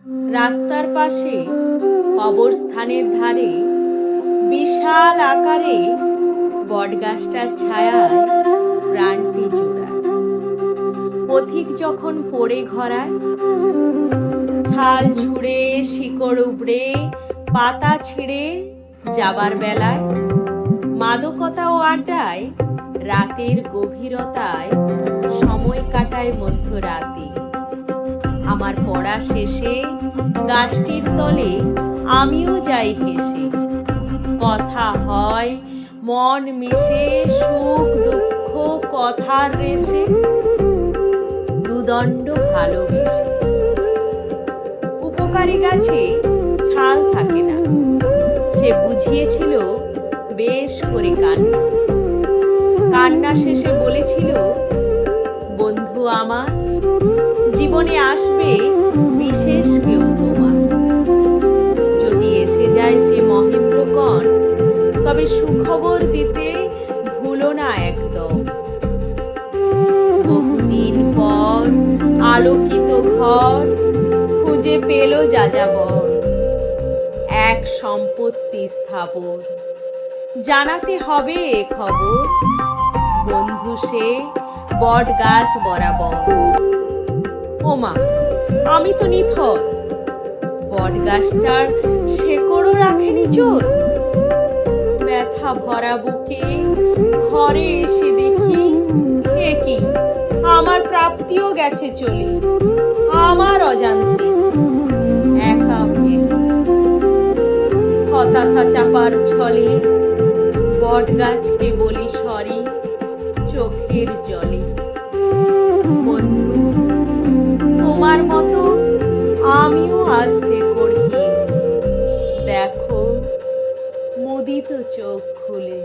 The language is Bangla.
রাস্তার পাশে কবরস্থানের ধারে বিশাল আকারে বটগাছটার ছায়ায় প্রাণটি জুড়ায়। পথিক যখন পড়ে ঘরায়, ছাল ঝুড়ে শিকড় উবড়ে পাতা ছিঁড়ে যাবার বেলায়, মাদকতা ও আড্ডায় রাতের গভীরতায় সময় কাটায় মধ্যরাতে। আমার পড়া শেষে গাছটির তলে আমিও যাই হেসে, কথা হয় মন মিশে সুখ দুঃখ কথার রেশে, দুদণ্ড ভালোবেসে। উপকারী গাছে ছাল থাকে না, সে বুঝিয়েছিল বেশ করে কান্না। কান্না শেষে বলেছিল, বন্ধু আমার, জীবনে আসবে বিশেষ কেউ তোমার। যদি এসে যায় সে মহেন্দ্রকণ, তবে সুখবর দিতে ভুলো না একদম। বহুদিন পর আলোকিত ঘর খুঁজে পেল যাযাবর, এক সম্পত্তি স্থাবর। জানাতে হবে এ খবর, বন্ধু সে বট গাছ বরাবর। ওমা, আমি তো নিথর, বট গাছটার শেকড়ও রাখেনি চোর। ব্যথা ভরা বুকে ঘরে এসে দেখি, এ কি, আমার প্রাপ্তিও গেছে চলে, আমার অজান্তে একা ফেলে। হতাশা চাপার ছলে বট গাছকে বলি সরি চোখের জলে। বন্ধু, তোমার মতো আমিও আসছে কঠিন, দেখো মুদিত চোখ খুলে।